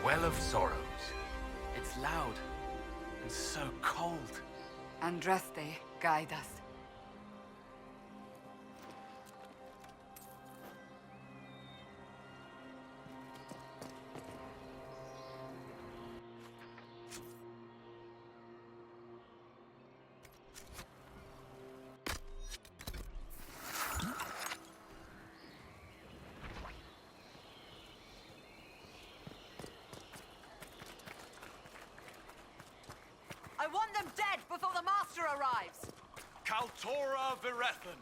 Well of Sorrows. It's loud and so cold. Andraste, guide us. I want them dead before the Master arrives! Kaltora Virethan.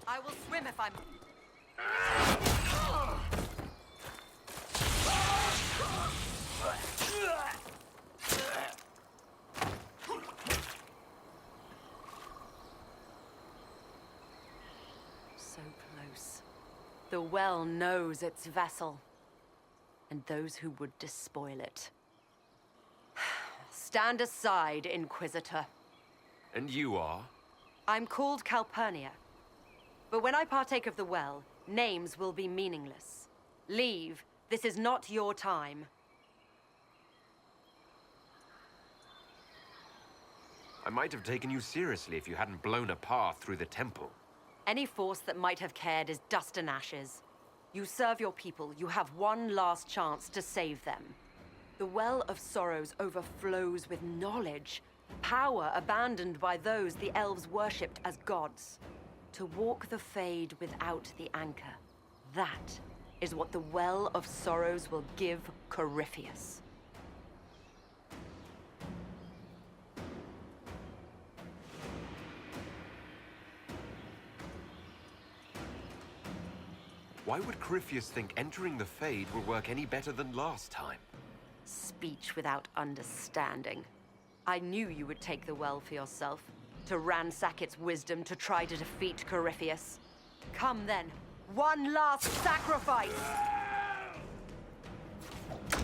I will swim if I'm... So close. The well knows its vessel, and those who would despoil it. Stand aside, Inquisitor. And you are? I'm called Calpurnia. But when I partake of the well, names will be meaningless. Leave. This is not your time. I might have taken you seriously if you hadn't blown a path through the temple. Any force that might have cared is dust and ashes. You serve your people. You have one last chance to save them. The Well of Sorrows overflows with knowledge, power abandoned by those the elves worshipped as gods. To walk the Fade without the anchor. That is what the Well of Sorrows will give Corypheus. Why would Corypheus think entering the Fade will work any better than last time? Speech without understanding. I knew you would take the well for yourself, to ransack its wisdom to try to defeat Corypheus. Come then, one last sacrifice! You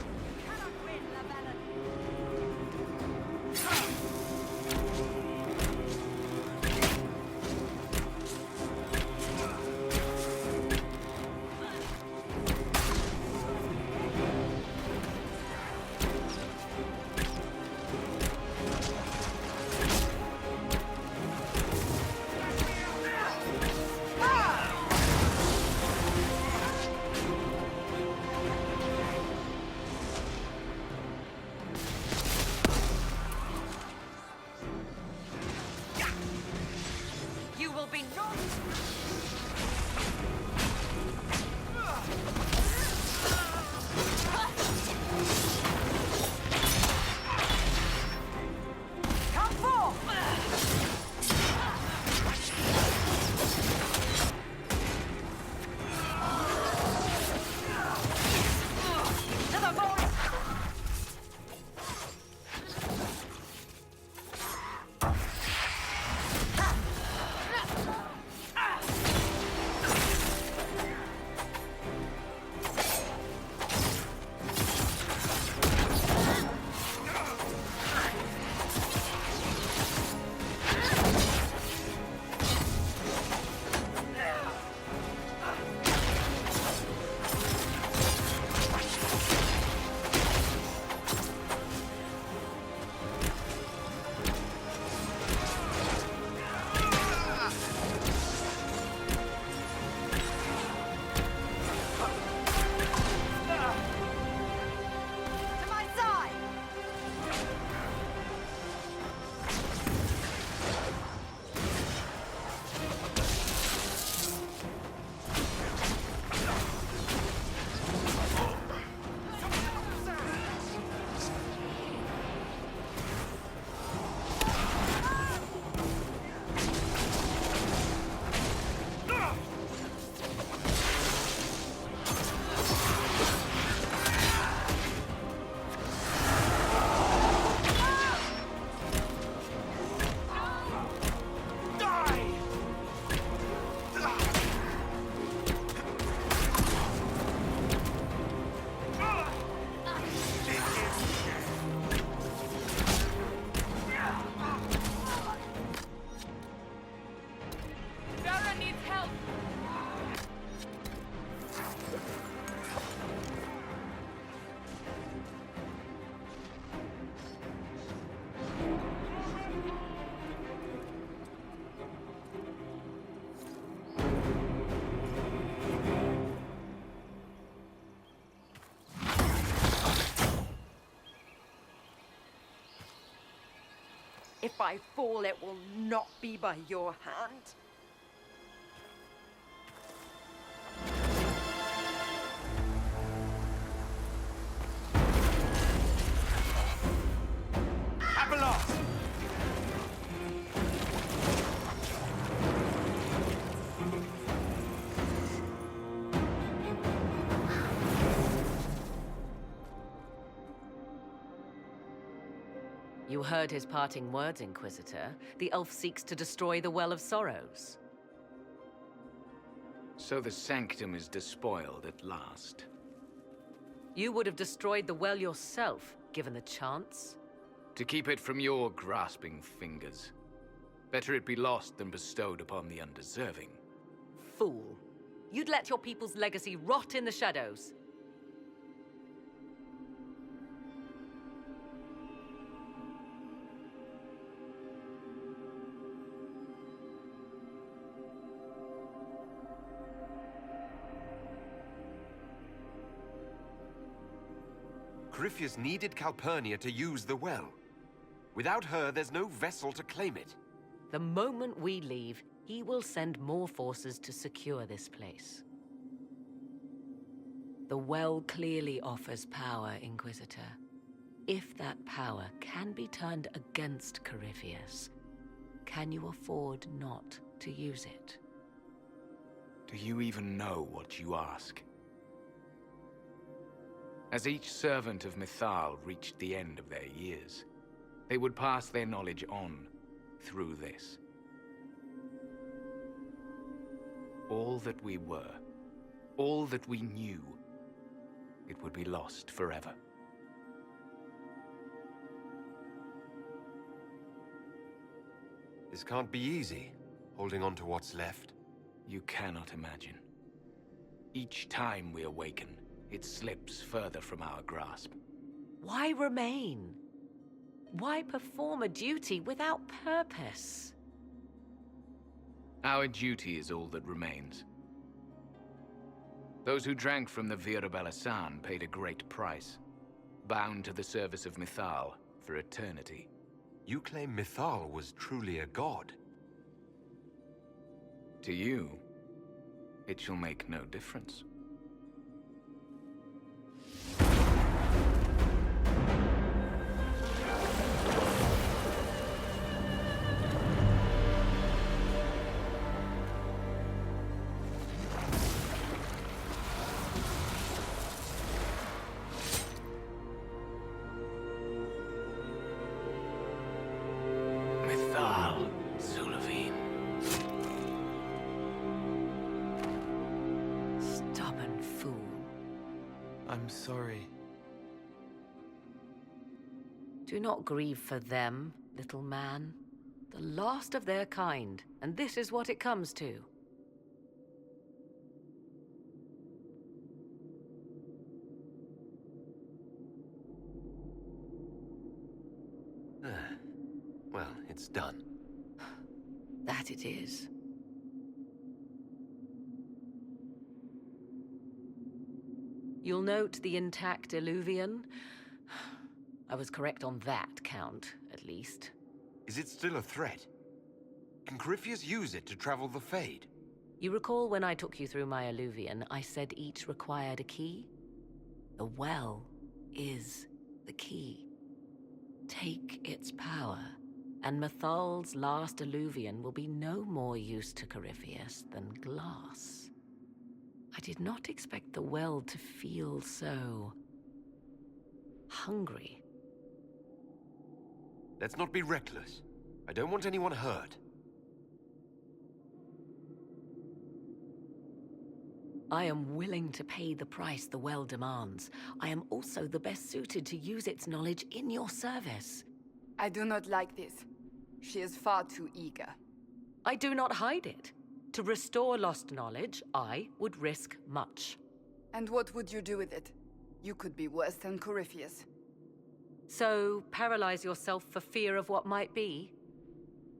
cannot win, Lavellan. You will be not... Come forth! To the void! To my side! Dara needs help! If I fall, it will not be by your hand. Abelard! You heard his parting words, Inquisitor. The elf seeks to destroy the Well of Sorrows. So the Sanctum is despoiled at last. You would have destroyed the well yourself, given the chance. To keep it from your grasping fingers. Better it be lost than bestowed upon the undeserving. Fool. You'd let your people's legacy rot in the shadows. Corypheus needed Calpurnia to use the well. Without her, there's no vessel to claim it. The moment we leave, he will send more forces to secure this place. The well clearly offers power, Inquisitor. If that power can be turned against Corypheus, can you afford not to use it? Do you even know what you ask? As each servant of Mythal reached the end of their years, they would pass their knowledge on through this. All that we were, all that we knew, it would be lost forever. This can't be easy, holding on to what's left. You cannot imagine. Each time we awaken, it slips further from our grasp. Why remain? Why perform a duty without purpose? Our duty is all that remains. Those who drank from the Vira Balasan paid a great price, bound to the service of Mythal for eternity. You claim Mythal was truly a god. To you, it shall make no difference. Stubborn fool. I'm sorry. Do not grieve for them, little man. The last of their kind, and this is what it comes to. Well, it's done. That it is. You'll note the intact Illuvian. I was correct on that count, at least. Is it still a threat? Can Corypheus use it to travel the Fade? You recall when I took you through my Illuvian, I said each required a key? The well is the key. Take its power, and Mythal's last Illuvian will be no more use to Corypheus than glass. I did not expect the well to feel so hungry. Let's not be reckless. I don't want anyone hurt. I am willing to pay the price the well demands. I am also the best suited to use its knowledge in your service. I do not like this. She is far too eager. I do not hide it. To restore lost knowledge, I would risk much. And what would you do with it? You could be worse than Corypheus. So, paralyze yourself for fear of what might be?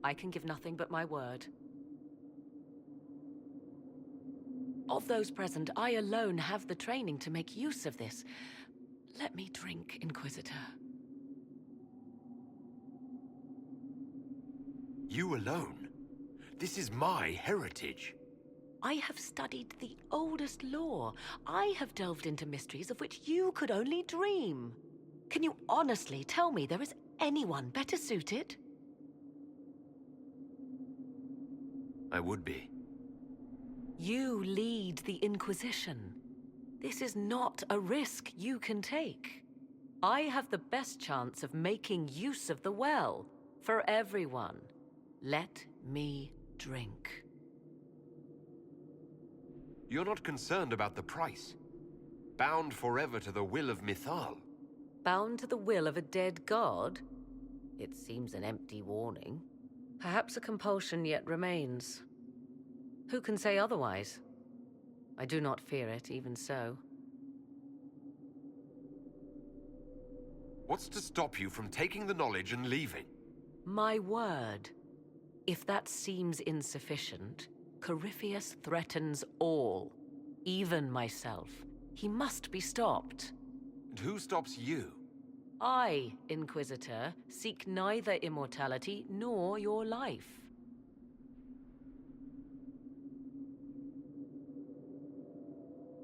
I can give nothing but my word. Of those present, I alone have the training to make use of this. Let me drink, Inquisitor. You alone. This is my heritage. I have studied the oldest lore. I have delved into mysteries of which you could only dream. Can you honestly tell me there is anyone better suited? I would be. You lead the Inquisition. This is not a risk you can take. I have the best chance of making use of the well for everyone. Let me drink. You're not concerned about the price. Bound forever to the will of Mithal. Bound to the will of a dead god? It seems an empty warning. Perhaps a compulsion yet remains. Who can say otherwise? I do not fear it, even so. What's to stop you from taking the knowledge and leaving? My word. If that seems insufficient, Corypheus threatens all, even myself. He must be stopped. And who stops you? I, Inquisitor, seek neither immortality nor your life.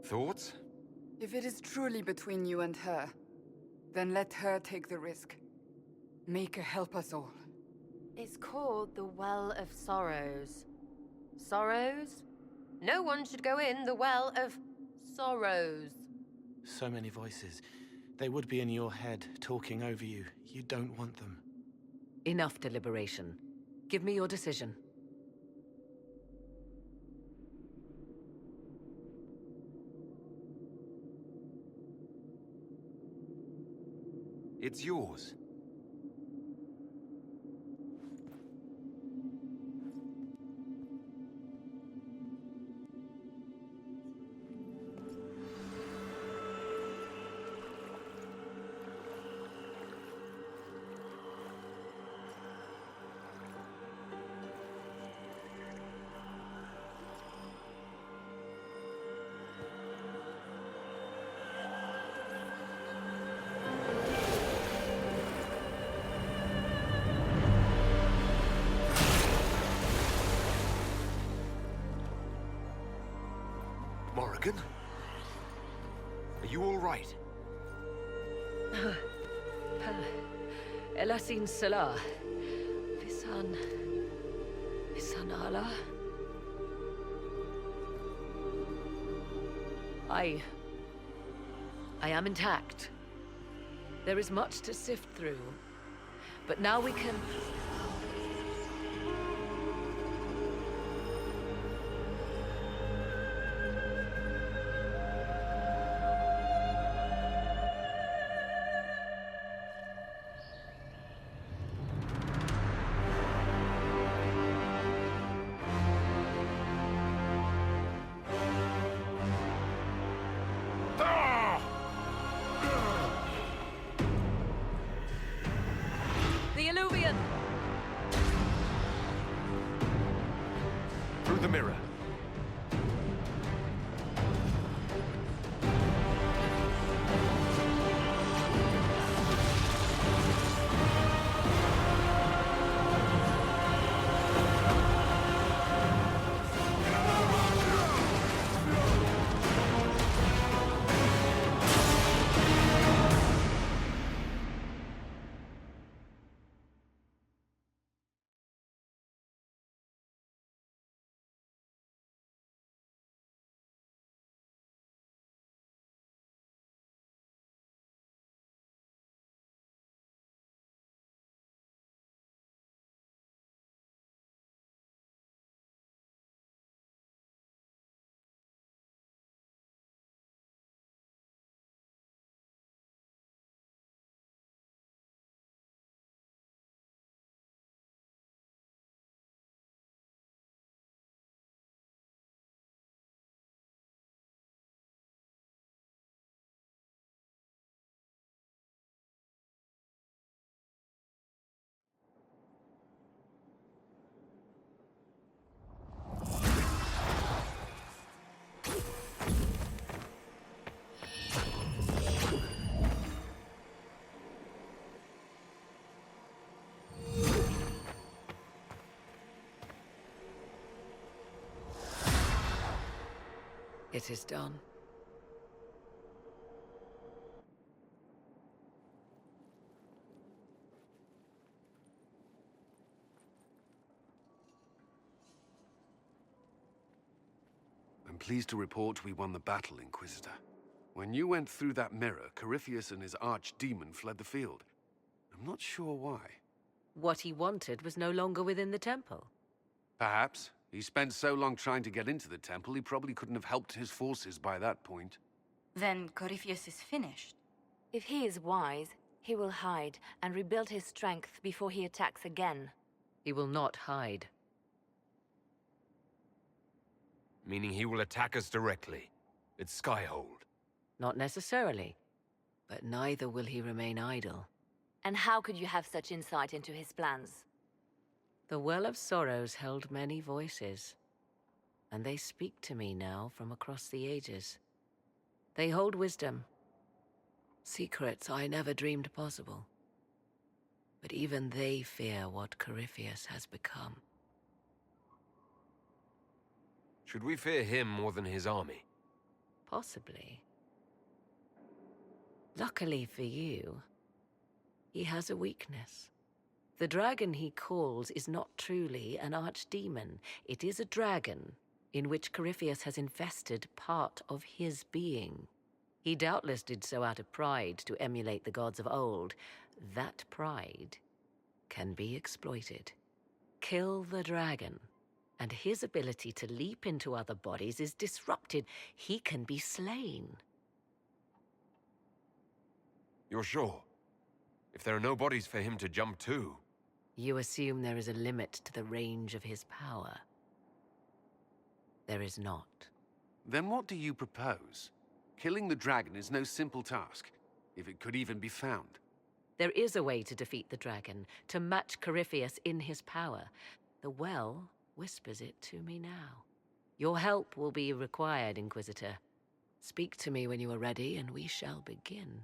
Thoughts? If it is truly between you and her, then let her take the risk. Make her help us all. It's called the Well of Sorrows. Sorrows? No one should go in the Well of Sorrows. So many voices. They would be in your head, talking over you. You don't want them. Enough deliberation. Give me your decision. It's yours. Morrigan? Are you all right? Elasin Salah. Visanala. I am intact. There is much to sift through, but now we can... The Illuvian! Through the mirror. It is done. I'm pleased to report we won the battle, Inquisitor. When you went through that mirror, Corypheus and his archdemon fled the field. I'm not sure why. What he wanted was no longer within the temple. Perhaps. He spent so long trying to get into the temple, he probably couldn't have helped his forces by that point. Then Corypheus is finished. If he is wise, he will hide and rebuild his strength before he attacks again. He will not hide. Meaning he will attack us directly. At Skyhold. Not necessarily. But neither will he remain idle. And how could you have such insight into his plans? The Well of Sorrows held many voices, and they speak to me now from across the ages. They hold wisdom, secrets I never dreamed possible. But even they fear what Corypheus has become. Should we fear him more than his army? Possibly. Luckily for you, he has a weakness. The dragon he calls is not truly an archdemon. It is a dragon in which Corypheus has invested part of his being. He doubtless did so out of pride to emulate the gods of old. That pride can be exploited. Kill the dragon, and his ability to leap into other bodies is disrupted. He can be slain. You're sure? If there are no bodies for him to jump to... You assume there is a limit to the range of his power. There is not. Then what do you propose? Killing the dragon is no simple task, if it could even be found. There is a way to defeat the dragon, to match Corypheus in his power. The well whispers it to me now. Your help will be required, Inquisitor. Speak to me when you are ready, and we shall begin.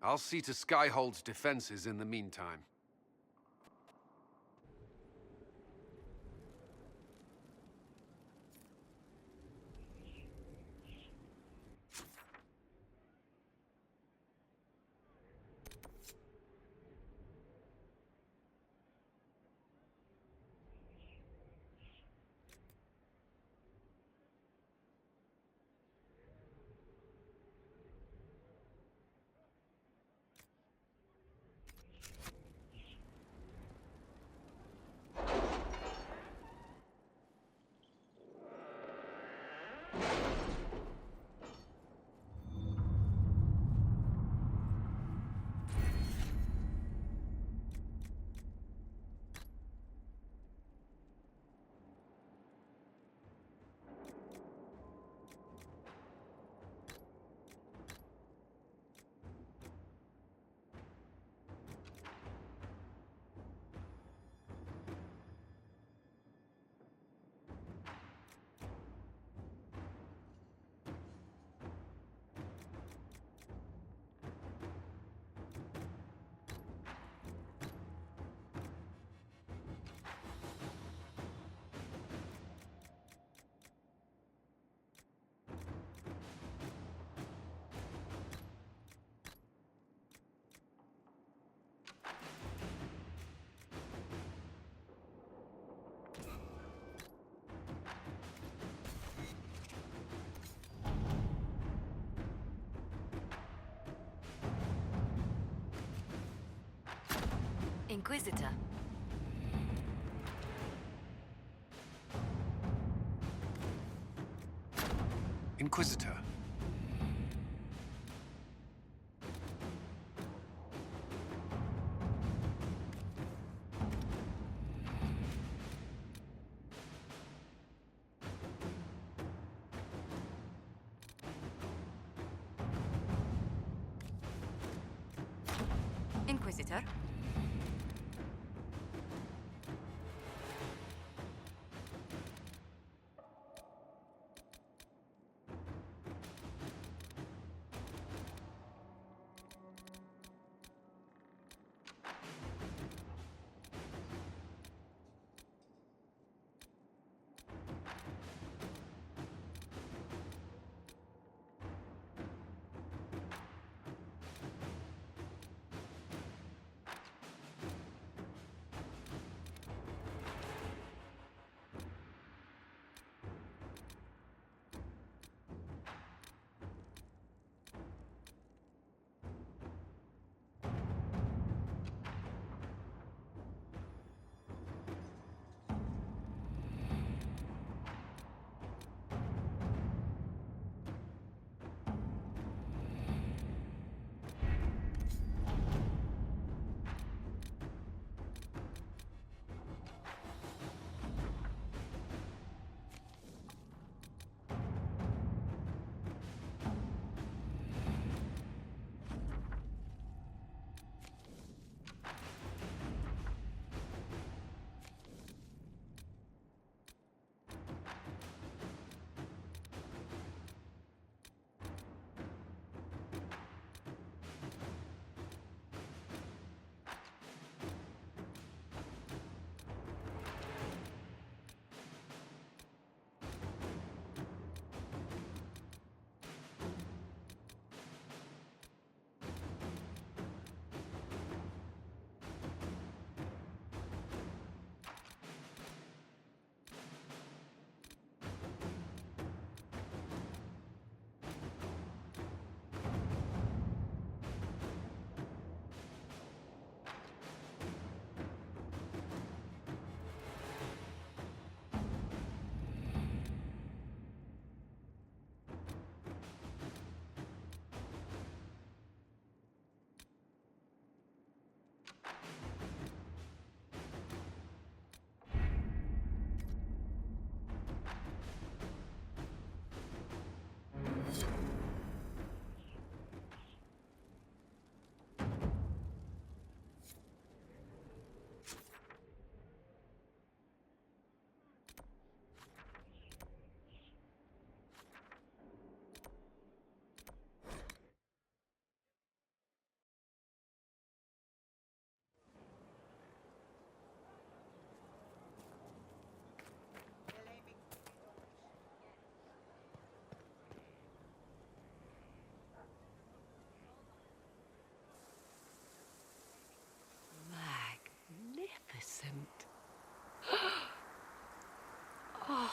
I'll see to Skyhold's defenses in the meantime. Inquisitor. Inquisitor. Inquisitor?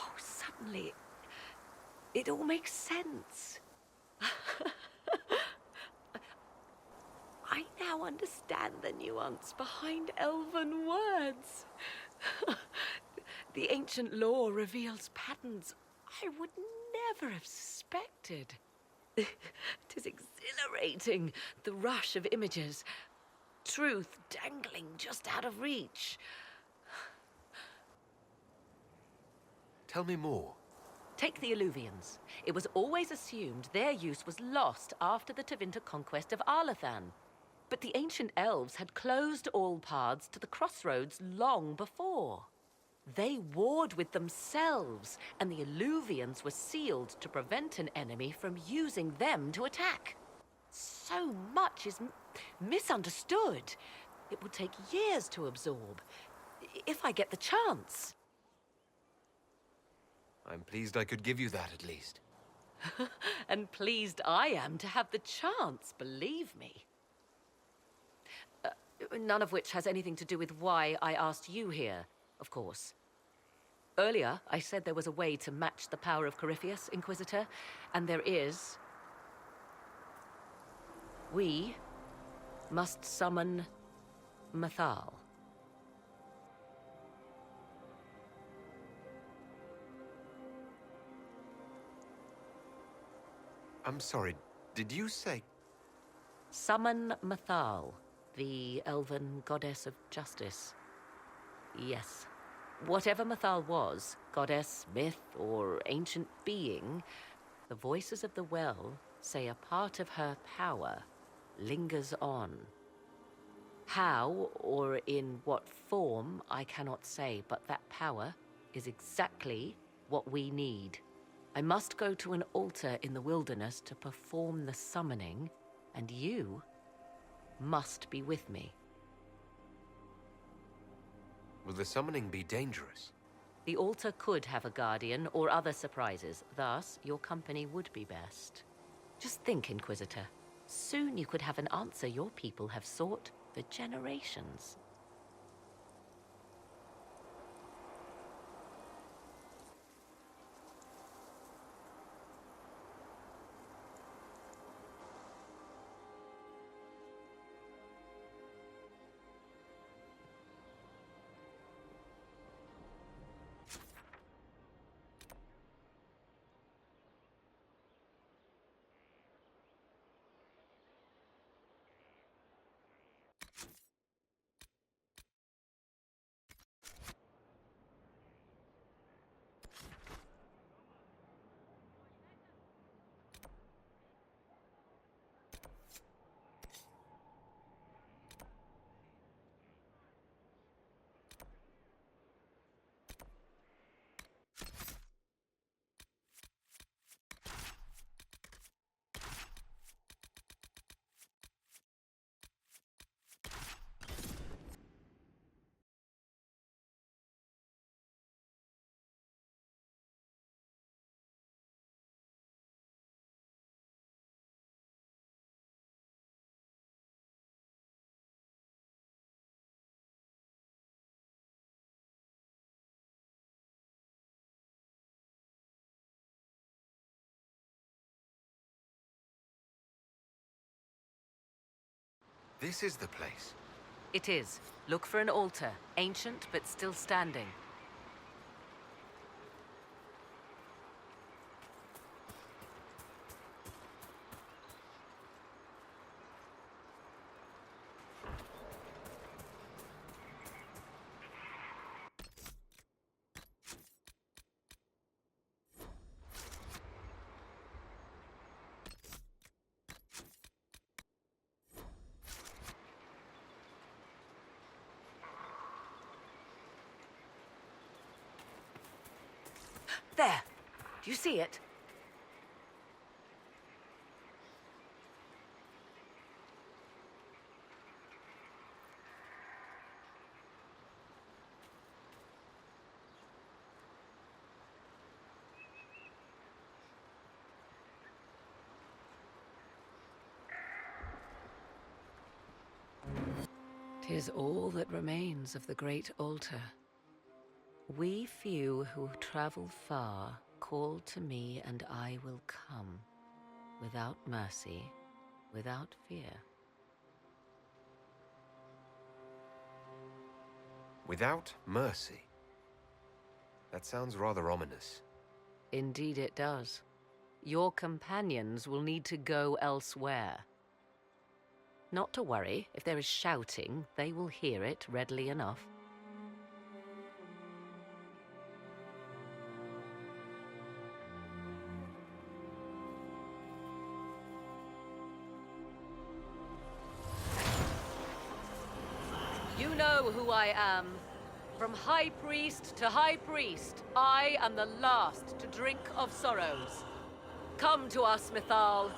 Oh, suddenly, it all makes sense. I now understand the nuance behind elven words. The ancient lore reveals patterns I would never have suspected. 'Tis exhilarating, the rush of images. Truth dangling just out of reach. Tell me more. Take the Illuvians. It was always assumed their use was lost after the Tevinter conquest of Arlathan. But the ancient elves had closed all paths to the crossroads long before. They warred with themselves, and the Illuvians were sealed to prevent an enemy from using them to attack. So much is misunderstood. It would take years to absorb, if I get the chance. I'm pleased I could give you that at least. And pleased I am to have the chance, believe me. None of which has anything to do with why I asked you here, of course. Earlier, I said there was a way to match the power of Corypheus, Inquisitor, and there is. We must summon Mathal. I'm sorry, did you say... Summon Mathal, the elven goddess of justice. Yes. Whatever Mathal was, goddess, myth, or ancient being, the voices of the well say a part of her power lingers on. How, or in what form, I cannot say, but that power is exactly what we need. I must go to an altar in the wilderness to perform the summoning, and you must be with me. Will the summoning be dangerous? The altar could have a guardian or other surprises, thus your company would be best. Just think, Inquisitor. Soon you could have an answer your people have sought for generations. This is the place. It is. Look for an altar, ancient but still standing. There! Do you see it? "'Tis all that remains of the great altar. We few who travel far call to me and I will come, without mercy, without fear. Without mercy? That sounds rather ominous. Indeed it does. Your companions will need to go elsewhere. Not to worry, if there is shouting, they will hear it readily enough. You know who I am. From High Priest to High Priest, I am the last to drink of sorrows. Come to us, Mythal.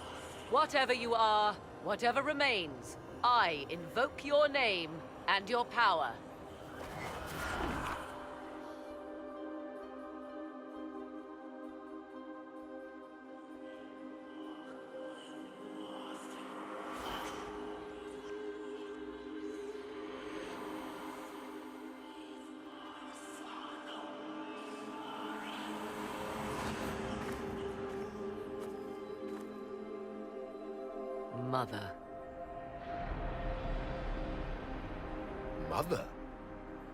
Whatever you are, whatever remains, I invoke your name and your power. Mother. Mother?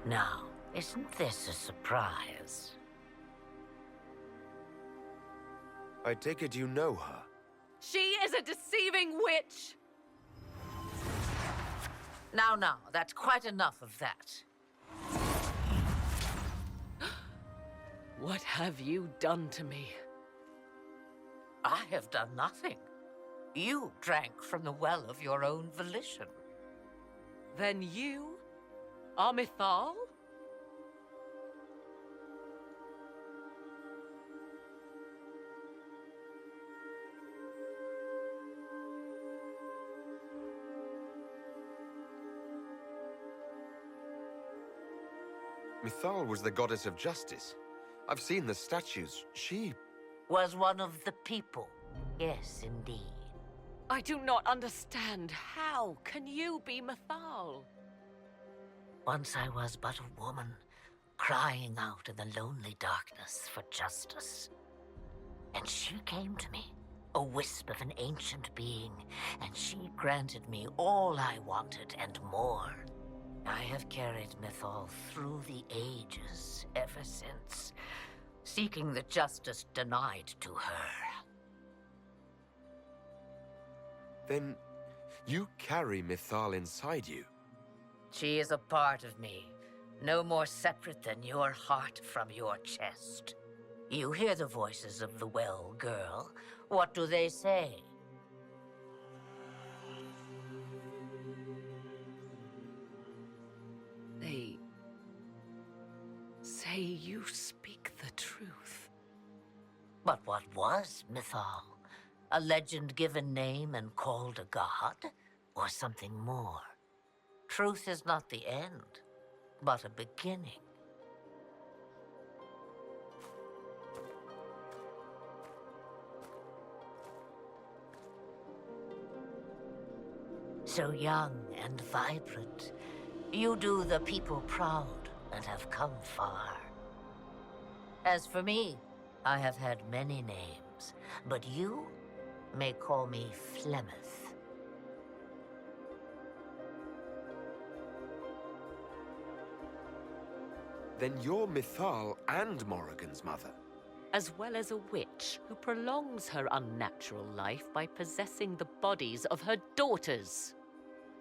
Now, isn't this a surprise? I take it you know her. She is a deceiving witch! Now, that's quite enough of that. What have you done to me? I have done nothing. You drank from the well of your own volition. Then you are Mythal? Mythal was the goddess of justice. I've seen the statues. She... Was one of the people. Yes, indeed. I do not understand. How can you be Mythal? Once I was but a woman, crying out in the lonely darkness for justice. And she came to me, a wisp of an ancient being, and she granted me all I wanted and more. I have carried Mythal through the ages ever since, seeking the justice denied to her. Then you carry Mythal inside you. She is a part of me, no more separate than your heart from your chest. You hear the voices of the well, girl. What do they say? They say you speak the truth. But what was Mythal? A legend given name and called a god? Or something more? Truth is not the end, but a beginning. So young and vibrant, you do the people proud and have come far. As for me, I have had many names, but you may call me Flemeth. Then you're Mythal and Morrigan's mother. As well as a witch who prolongs her unnatural life by possessing the bodies of her daughters.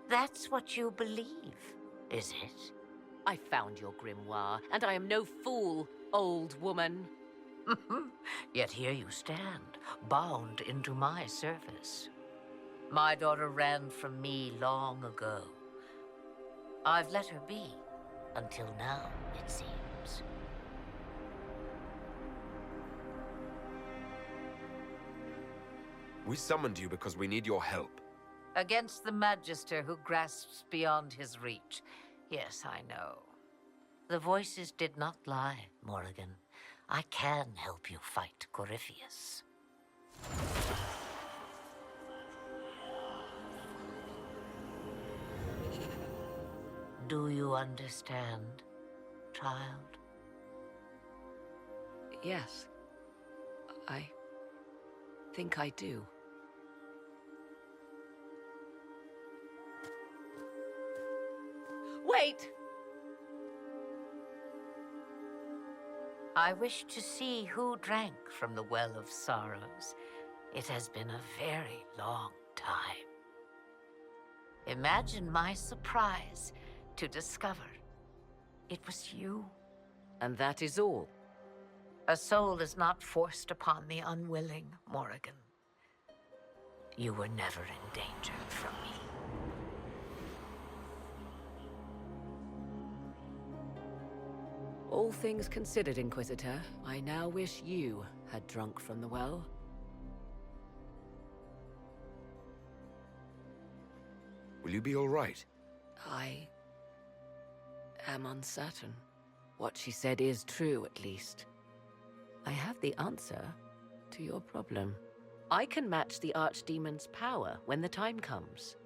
That's what you believe, is it? I found your grimoire, and I am no fool, old woman. Yet here you stand, bound into my service. My daughter ran from me long ago. I've let her be, until now, it seems. We summoned you because we need your help. Against the Magister who grasps beyond his reach. Yes, I know. The voices did not lie, Morrigan. I can help you fight Corypheus. Do you understand, child? Yes. I think I do. Wait! I wish to see who drank from the Well of Sorrows. It has been a very long time. Imagine my surprise to discover it was you. And that is all. A soul is not forced upon the unwilling, Morrigan. You were never in danger from me. All things considered, Inquisitor, I now wish you had drunk from the well. Will you be all right? I am uncertain. What she said is true, at least. I have the answer to your problem. I can match the Archdemon's power when the time comes.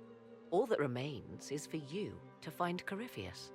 All that remains is for you to find Corypheus.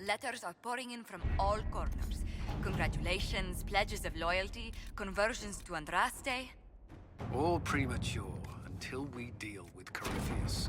Letters are pouring in from all corners. Congratulations, pledges of loyalty, conversions to Andraste. All premature until we deal with Corypheus.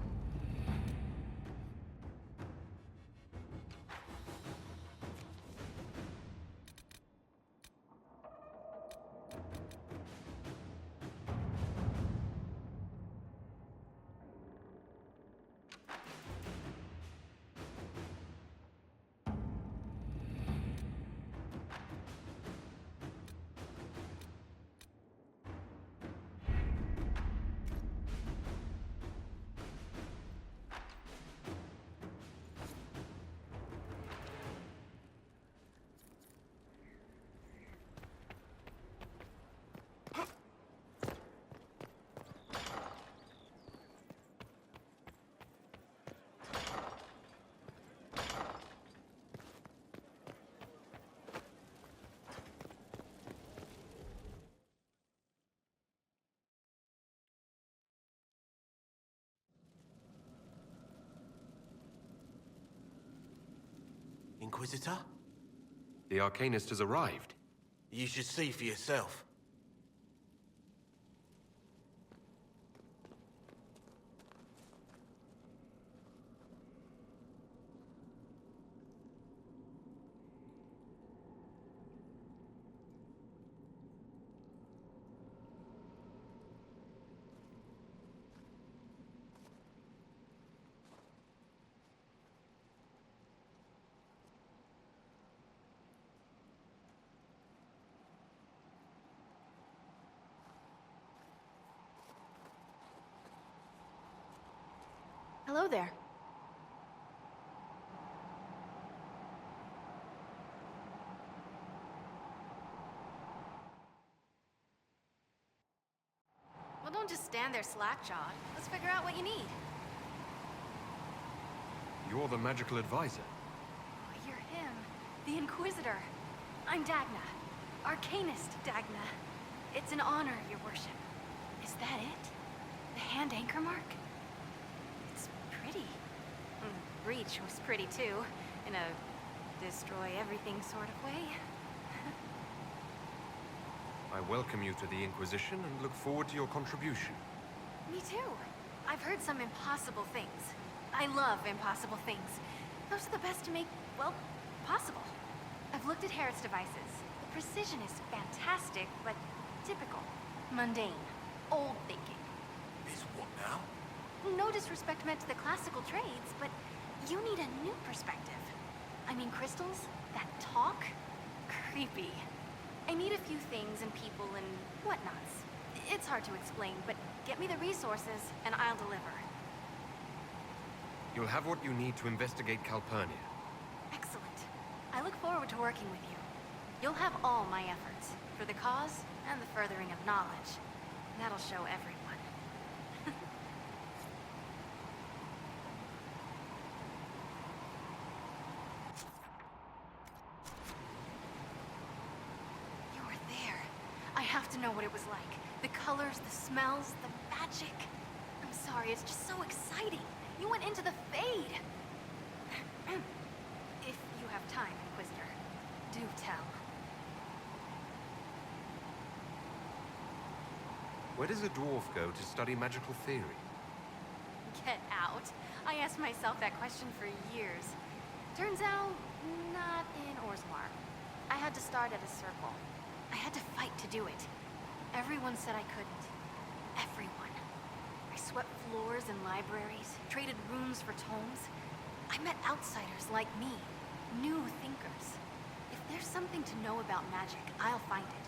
Inquisitor? The Arcanist has arrived. You should see for yourself. Hello there. Well, don't just stand there slack-jawed. Let's figure out what you need. You're the magical advisor. Oh, you're him. The Inquisitor. I'm Dagna. Arcanist Dagna. It's an honor, your worship. Is that it? The hand anchor mark? It's pretty. Breach was pretty too, in a destroy-everything sort of way. I welcome you to the Inquisition and look forward to your contribution. Me too. I've heard some impossible things. I love impossible things. Those are the best to make, well, possible. I've looked at Harrod's devices. The precision is fantastic, but typical. Mundane. Old thinking. Is what now? No disrespect meant to the classical trades, but you need a new perspective. I mean, crystals? That talk? Creepy. I need a few things and people and whatnots. It's hard to explain, but get me the resources and I'll deliver. You'll have what you need to investigate Calpurnia. Excellent. I look forward to working with you. You'll have all my efforts, for the cause and the furthering of knowledge. That'll show everyone. You were there. I have to know what it was like. The colors, the smells, the magic. I'm sorry, it's just so exciting. You went into the Fade. If you have time, Inquisitor, do tell. Where does a dwarf go to study magical theory? Get out. I asked myself that question for years. Turns out, not in Orzammar. I had to start at a circle. I had to fight to do it. Everyone said I couldn't. Everyone. I swept floors in libraries, traded rooms for tomes. I met outsiders like me, new thinkers. If there's something to know about magic, I'll find it.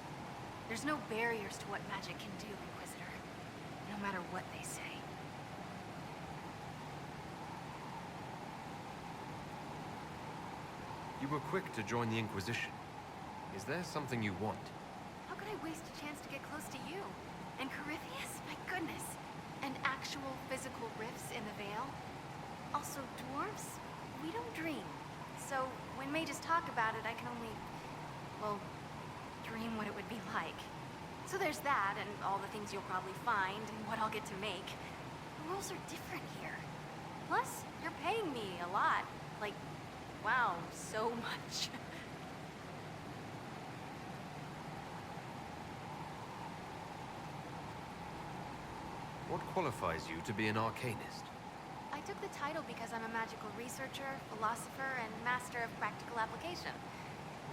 There's no barriers to what magic can do, Inquisitor, no matter what they say. You were quick to join the Inquisition. Is there something you want? How could I waste a chance to get close to you? And Corypheus? My goodness. And actual physical rifts in the Veil? Also, dwarves? We don't dream. So, when mages talk about it, I can only, well, dream what it would be like. So there's that, and all the things you'll probably find, and what I'll get to make. The rules are different here. Plus, you're paying me a lot. Like, wow, so much. What qualifies you to be an Arcanist? I took the title because I'm a magical researcher, philosopher, and master of practical application.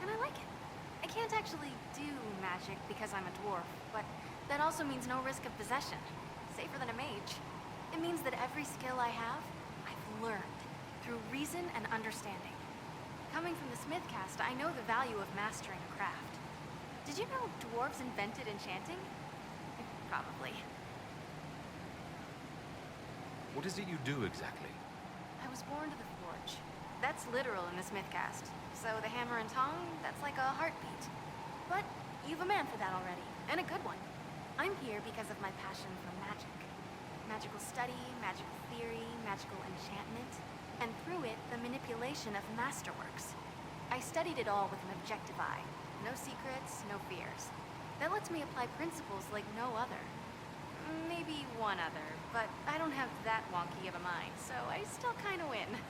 And I like it. I can't actually do magic because I'm a dwarf, but that also means no risk of possession. Safer than a mage. It means that every skill I have, I've learned through reason and understanding. Coming from the Smith caste, I know the value of mastering a craft. Did you know dwarves invented enchanting? Probably. What is it you do exactly? I was born to the forge. That's literal in the Smith caste. So the hammer and tongue, that's like a heartbeat. But you've a man for that already, and a good one. I'm here because of my passion for magic. Magical study, magical theory, magical enchantment, and through it, the manipulation of masterworks. I studied it all with an objective eye. No secrets, no fears. That lets me apply principles like no other. Maybe one other, but I don't have that wonky of a mind, so I still kinda win.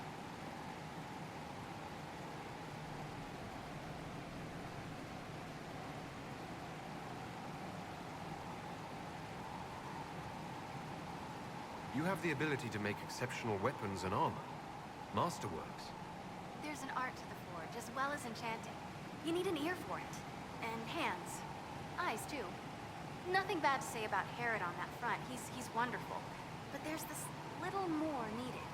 You have the ability to make exceptional weapons and armor. Masterworks. There's an art to the forge, as well as enchanting. You need an ear for it. And hands. Eyes, too. Nothing bad to say about Herod on that front. He's wonderful. But there's this little more needed.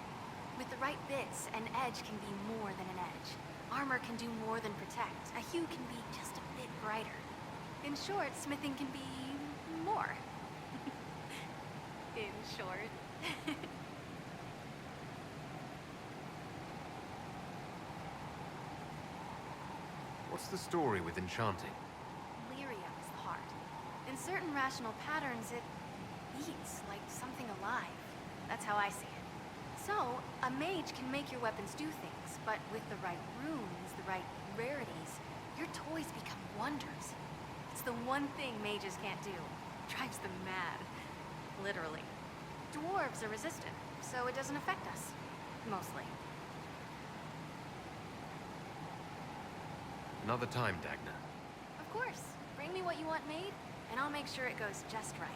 With the right bits, an edge can be more than an edge. Armor can do more than protect. A hue can be just a bit brighter. In short, smithing can be more. In short. What's the story with enchanting? Lyria is the heart. In certain rational patterns, it beats like something alive. That's how I see it. So, a mage can make your weapons do things, but with the right runes, the right rarities, your toys become wonders. It's the one thing mages can't do. It drives them mad. Literally. Dwarves are resistant, so it doesn't affect us. Mostly. Another time, Dagna. Of course. Bring me what you want made, and I'll make sure it goes just right.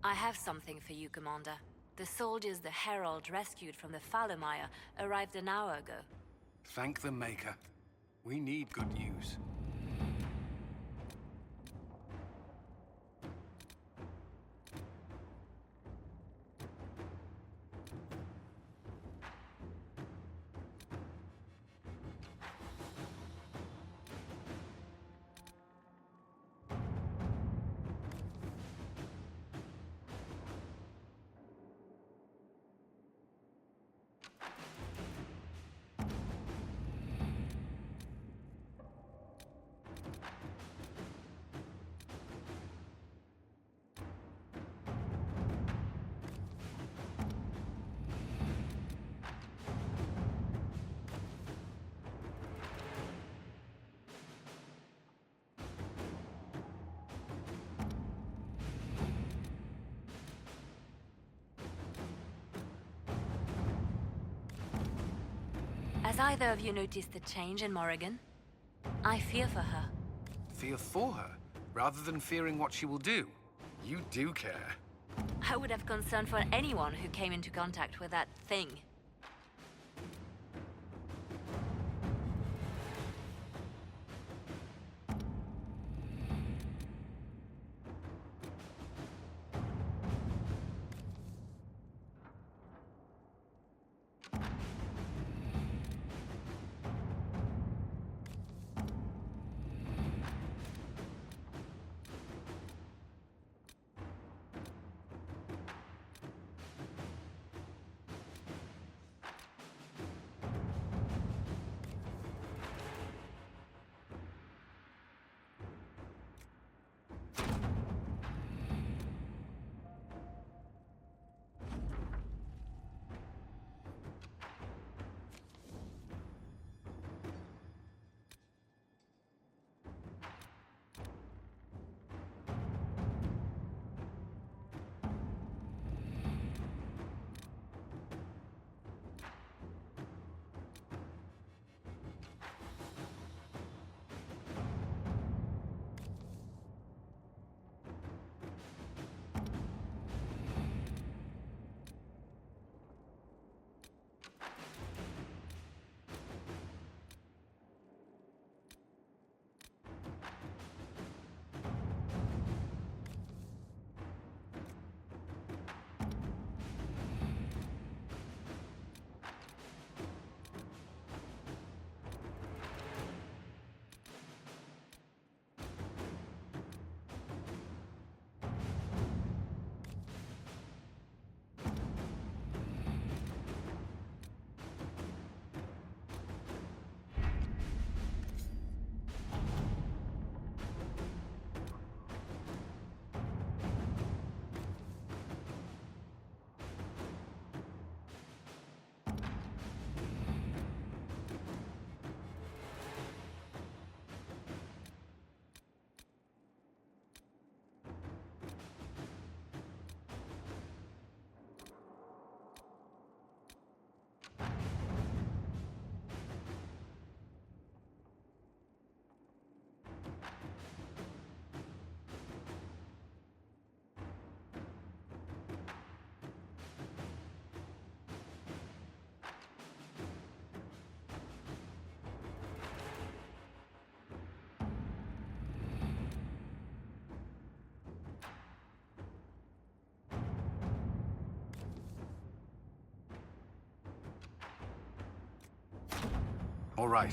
I have something for you, Commander. The soldiers the Herald rescued from the Falomire arrived an hour ago. Thank the Maker. We need good news. Has either of you noticed the change in Morrigan? I fear for her. Fear for her, rather than fearing what she will do. You do care. I would have concern for anyone who came into contact with that thing. All right.